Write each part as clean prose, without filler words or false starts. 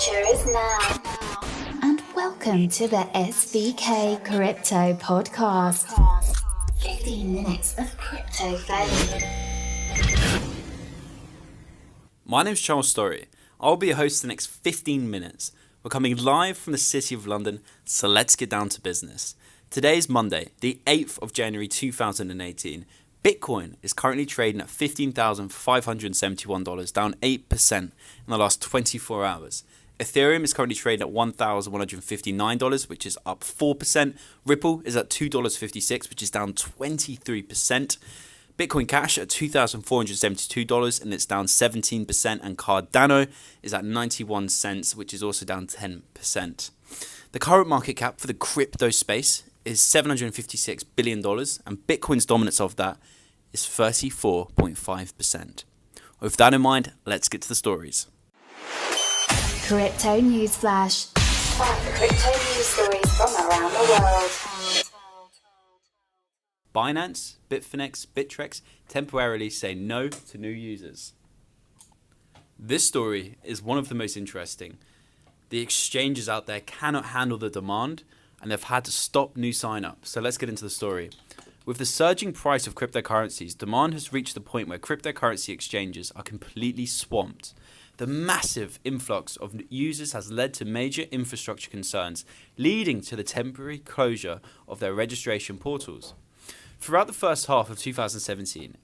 future is now. And welcome to the SVK Crypto podcast. 15 minutes of crypto fame. My name's Charles Story. I'll be your host for the next 15 minutes. We're coming live from the City of London, so let's get down to business. Today is Monday, the 8th of January 2018. Bitcoin is currently trading at $15,571, down 8% in the last 24 hours. Ethereum is currently trading at $1,159, which is up 4%. Ripple is at $2.56, which is down 23%. Bitcoin Cash at $2,472 and it's down 17%. And Cardano is at 91 cents, which is also down 10%. The current market cap for the crypto space is $756 billion, and Bitcoin's dominance of that is 34.5%. With that in mind, let's get to the stories. Crypto News Flash. 5 crypto news stories from around the world. Binance, Bitfinex, Bitrex temporarily say no to new users. This story is one of the most interesting. The exchanges out there cannot handle the demand, and they've had to stop new sign-ups. So let's get into the story. With the surging price of cryptocurrencies, demand has reached the point where cryptocurrency exchanges are completely swamped. The massive influx of users has led to major infrastructure concerns, leading to the temporary closure of their registration portals. Throughout the first half of 2017,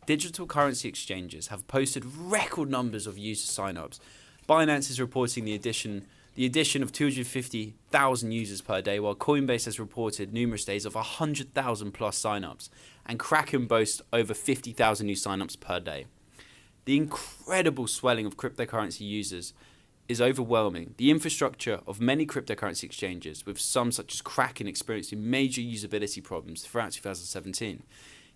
digital currency exchanges have posted record numbers of user sign-ups. Binance is reporting the addition of 250,000 users per day, while CoinBase has reported numerous days of 100,000 plus signups, and Kraken boasts over 50,000 new signups per day. The incredible swelling of cryptocurrency users is overwhelming. The infrastructure of many cryptocurrency exchanges, with some such as Kraken experiencing major usability problems throughout 2017.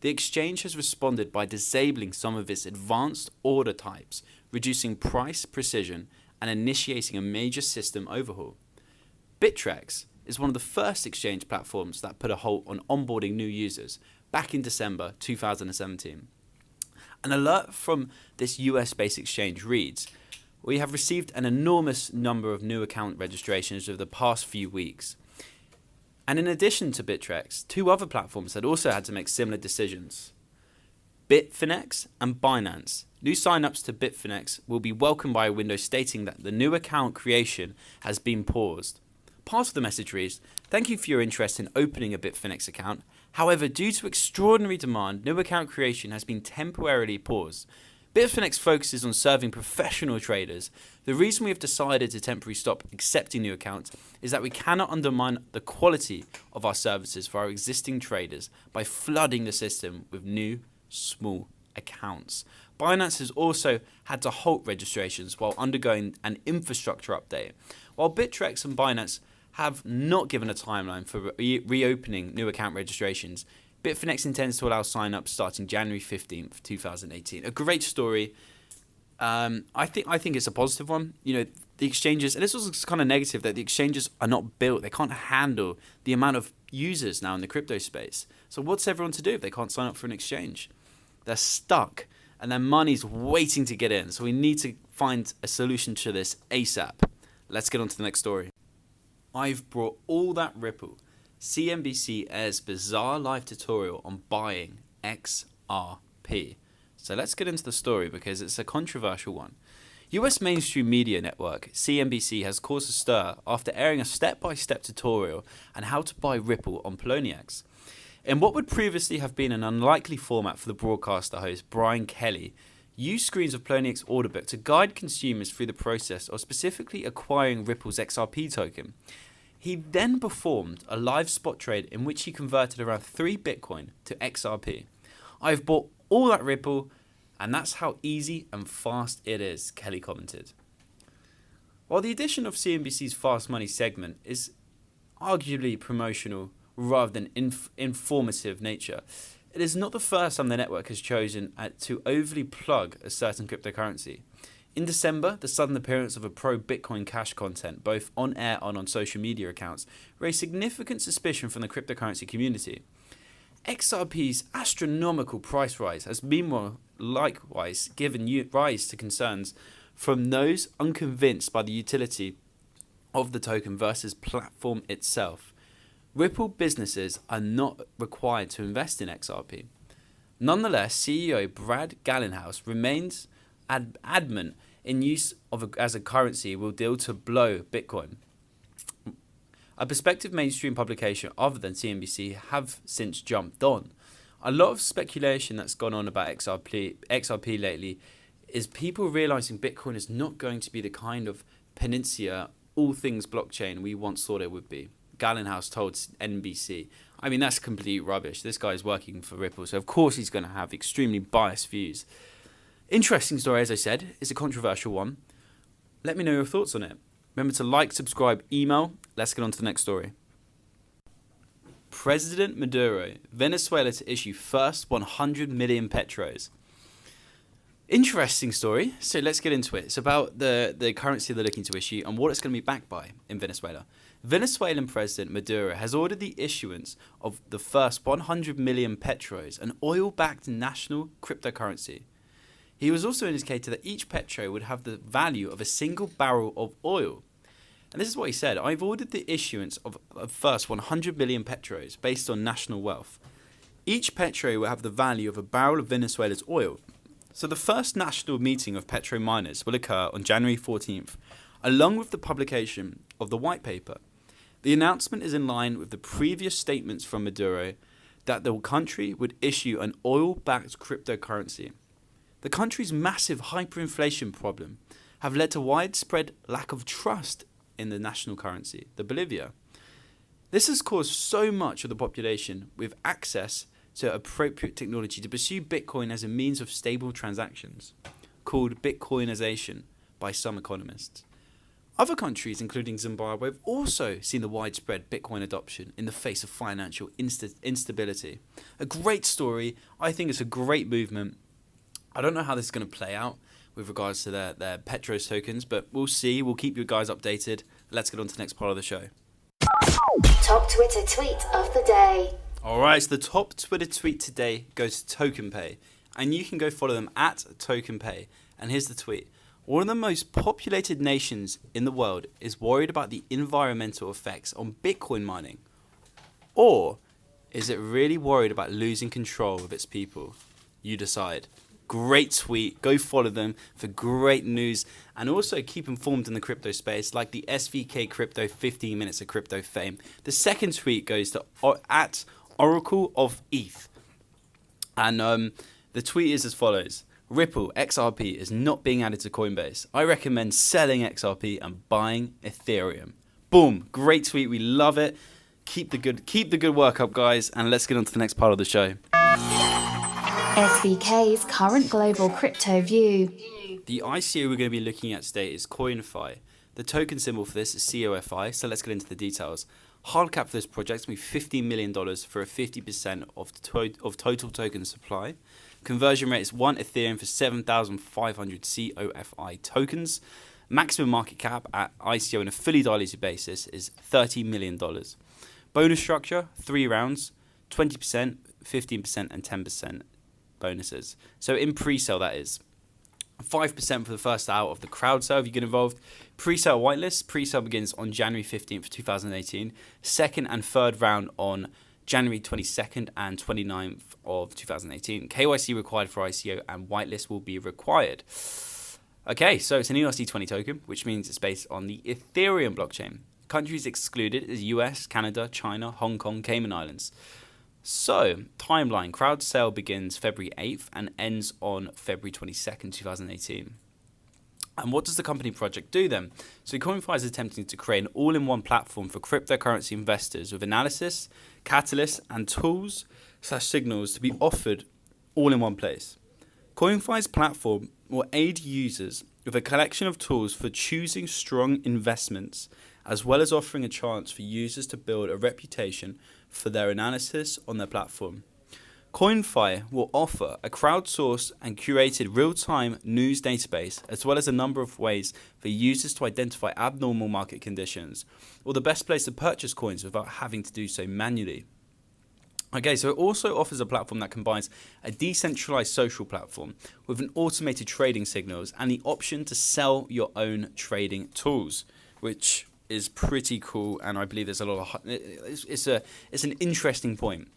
The exchange has responded by disabling some of its advanced order types, reducing price precision, and initiating a major system overhaul. Bitrex is one of the first exchange platforms that put a halt on onboarding new users back in December 2017. An alert from this US-based exchange reads, "We have received an enormous number of new account registrations over the past few weeks." And in addition to Bitrex, 2 other platforms had also had to make similar decisions. Bitfinex and Binance. New signups to Bitfinex will be welcomed by a window stating that the new account creation has been paused. Part of the message reads, "Thank you for your interest in opening a Bitfinex account. However, due to extraordinary demand, new account creation has been temporarily paused. Bitfinex focuses on serving professional traders. The reason we have decided to temporarily stop accepting new accounts is that we cannot undermine the quality of our services for our existing traders by flooding the system with new small accounts." Binance has also had to halt registrations while undergoing an infrastructure update. While Bitrex and Binance have not given a timeline for reopening new account registrations, Bitfinex intends to allow sign-ups starting January 15th, 2018. A great story. I think it's a positive one. You know, the exchanges, and this was kind of negative that the exchanges are not built. They can't handle the amount of users now in the crypto space. So what's everyone to do if they can't sign up for an exchange? They're stuck, and their money's waiting to get in. So we need to find a solution to this ASAP. Let's get on to the next story. I've brought all that Ripple. CNBC airs bizarre live tutorial on buying XRP. So let's get into the story because it's a controversial one. US mainstream media network CNBC has caused a stir after airing a step-by-step tutorial on how to buy Ripple on Poloniex. In what would previously have been an unlikely format for the broadcaster host Brian Kelly, used screens of Poloniex order book to guide consumers through the process of specifically acquiring Ripple's XRP token. He then performed a live spot trade in which he converted around 3 Bitcoin to XRP. "I've bought all that Ripple, and that's how easy and fast it is," Kelly commented. While the addition of CNBC's Fast Money segment is arguably promotional rather than informative nature, it is not the first time the network has chosen to overly plug a certain cryptocurrency. In December, the sudden appearance of a pro-Bitcoin Cash content, both on air and on social media accounts, raised significant suspicion from the cryptocurrency community. XRP's astronomical price rise has meanwhile likewise given rise to concerns from those unconvinced by the utility of the token versus platform itself. Ripple businesses are not required to invest in XRP. Nonetheless, CEO Brad Garlinghouse remains adamant in use of as a currency will deal to blow Bitcoin. A prospective mainstream publication other than CNBC have since jumped on. A lot of speculation that's gone on about XRP lately is people realizing Bitcoin is not going to be the kind of panacea, all things blockchain we once thought it would be. Garlinghouse told NBC. I mean, that's complete rubbish. This guy is working for Ripple, so of course he's going to have extremely biased views. Interesting story, as I said. It's a controversial one. Let me know your thoughts on it. Remember to like, subscribe, email. Let's get on to the next story. President Maduro, Venezuela to issue first 100 million Petros. Interesting story. So let's get into it. It's about the currency they're looking to issue and what it's going to be backed by in Venezuela. Venezuelan President Maduro has ordered the issuance of the first 100 million Petros, an oil-backed national cryptocurrency. He was also indicated that each Petro would have the value of a single barrel of oil. And this is what he said: I've ordered the issuance of a first 100 million Petros based on national wealth. Each Petro will have the value of a barrel of Venezuela's oil. So the first national meeting of petro miners will occur on January 14th, along with the publication of the white paper. The announcement is in line with the previous statements from Maduro that the country would issue an oil-backed cryptocurrency. The country's massive hyperinflation problem have led to widespread lack of trust in the national currency, the Bolivia. This has caused so much of the population with access to appropriate technology to pursue Bitcoin as a means of stable transactions, called Bitcoinization by some economists. Other countries, including Zimbabwe, have also seen the widespread Bitcoin adoption in the face of financial instability. A great story. I think it's a great movement. I don't know how this is going to play out with regards to their Petros tokens, but we'll see. We'll keep you guys updated. Let's get on to the next part of the show. Top Twitter tweet of the day. Alright, so the top Twitter tweet today goes to TokenPay, and you can go follow them at TokenPay. And here's the tweet. One of the most populated nations in the world is worried about the environmental effects on Bitcoin mining. Or is it really worried about losing control of its people? You decide. Great tweet. Go follow them for great news, and also keep informed in the crypto space, like the SVK Crypto 15 Minutes of Crypto Fame. The second tweet goes to at Oracle of ETH. And the tweet is as follows. Ripple XRP is not being added to CoinBase. I recommend selling XRP and buying Ethereum. Boom. Great tweet. We love it. Keep the good work up, guys, and let's get on to the next part of the show. SVK's current global crypto view. The ICO we're going to be looking at today is CoinFi. The token symbol for this is COFI, so let's get into the details. Hard cap for this project is going to be $50 million for a 50% of total token supply. Conversion rate is 1 Ethereum for 7,500 COFI tokens. Maximum market cap at ICO on a fully diluted basis is $30 million. Bonus structure, 3 rounds, 20%, 15% and 10% bonuses. So in pre-sale, that is 5% for the first hour of the crowd sale if you get involved. Pre-sale whitelist. Pre-sale begins on January 15th, 2018. Second and third round on January 22nd and 29th of 2018. KYC required for ICO and whitelist will be required. Okay, so it's an ERC20 token, which means it's based on the Ethereum blockchain. Countries excluded is US, Canada, China, Hong Kong, Cayman Islands. So, timeline. Crowd sale begins February 8th and ends on February 22nd, 2018. And what does the company project do then? So CoinFi is attempting to create an all-in-one platform for cryptocurrency investors with analysis, catalysts, and tools/signals to be offered all in one place. CoinFi's platform will aid users with a collection of tools for choosing strong investments, as well as offering a chance for users to build a reputation for their analysis on their platform. CoinFi will offer a crowdsourced and curated real-time news database, as well as a number of ways for users to identify abnormal market conditions, or the best place to purchase coins without having to do so manually. Okay, so it also offers a platform that combines a decentralized social platform with an automated trading signals and the option to sell your own trading tools, which is pretty cool. And I believe there's a lot of it's an interesting point.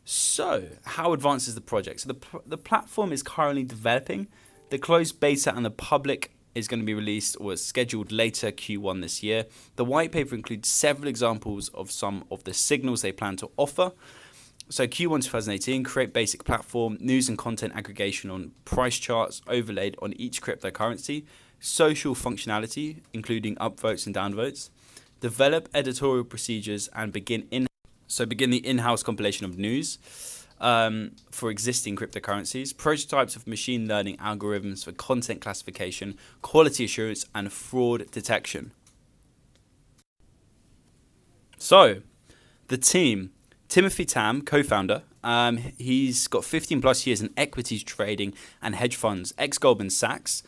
So, how advanced is the project? So the platform is currently developing. The closed beta and the public is going to be released or is scheduled later Q1 this year. The white paper includes several examples of some of the signals they plan to offer. So Q1 2018, create basic platform, news and content aggregation on price charts overlaid on each cryptocurrency, social functionality, including upvotes and downvotes, develop editorial procedures and begin the in-house compilation of news for existing cryptocurrencies, prototypes of machine learning algorithms for content classification, quality assurance and fraud detection. So, the team. Timothy Tam, co-founder, he's got 15 plus years in equities trading and hedge funds, ex-Goldman Sachs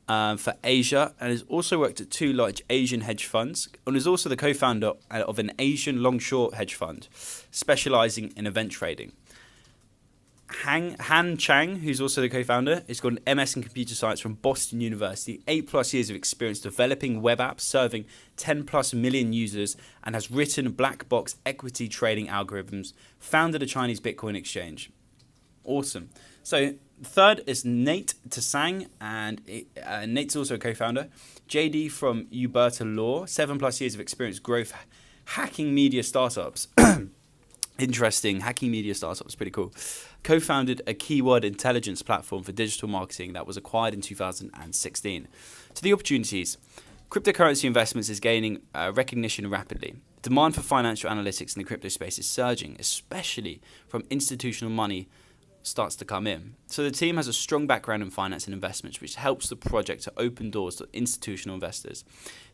for Asia, and has also worked at 2 large Asian hedge funds, and is also the co-founder of an Asian long-short hedge fund, specializing in event trading. Han Chang, who's also the co-founder, has got an MS in computer science from Boston University, 8 plus years of experience developing web apps serving 10 plus million users, and has written black box equity trading algorithms, founded a Chinese Bitcoin exchange. Awesome. So third is Nate Tsang, and Nate's also a co-founder. JD from Uberta Law, 7 plus years of experience growth hacking media startups. Interesting. Hacking media startups, pretty cool. Co-founded a keyword intelligence platform for digital marketing that was acquired in 2016. So the opportunities. Cryptocurrency investments is gaining recognition rapidly. Demand for financial analytics in the crypto space is surging, especially from institutional money starts to come in. So the team has a strong background in finance and investments, which helps the project to open doors to institutional investors.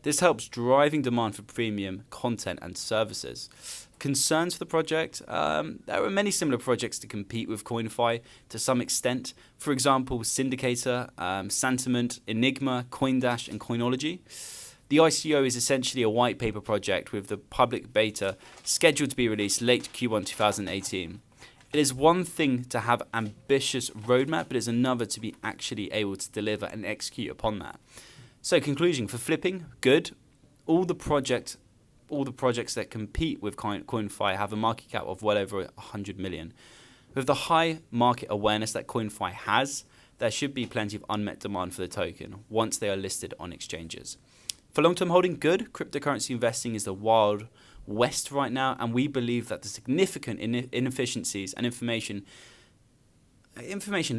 This helps driving demand for premium content and services. Concerns for the project? There are many similar projects to compete with CoinFi to some extent. For example, Syndicator, Santiment, Enigma, CoinDash, and Coinology. The ICO is essentially a white paper project with the public beta scheduled to be released late Q1 2018. It is one thing to have ambitious roadmap, but it's another to be actually able to deliver and execute upon that. So conclusion, for flipping, good. All the projects that compete with CoinFi have a market cap of well over 100 million. With the high market awareness that CoinFi has, there should be plenty of unmet demand for the token once they are listed on exchanges. For long-term holding, good. Cryptocurrency investing is the wild west right now, and we believe that the significant inefficiencies and information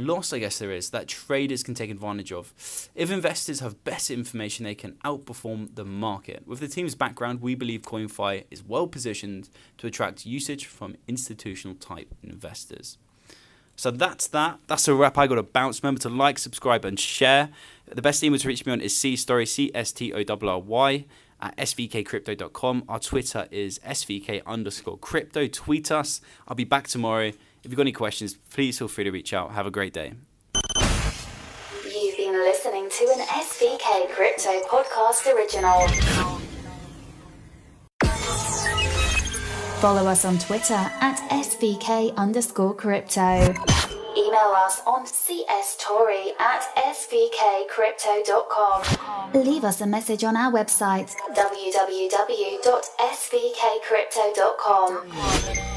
loss, I guess there is, that traders can take advantage of. If investors have better information, they can outperform the market. With the team's background, we believe CoinFi is well positioned to attract usage from institutional type investors. So that's that. That's a wrap. I got to bounce. Remember to like, subscribe, and share. The best email to reach me on is cstory, CSTORRY, at svkcrypto.com. Our Twitter is svk_crypto. Tweet us. I'll be back tomorrow. If you've got any questions, please feel free to reach out. Have a great day. You've been listening to an SVK Crypto podcast original. Follow us on Twitter at SVK_crypto. Email us on csstory@svkcrypto.com. Leave us a message on our website, www.svkcrypto.com.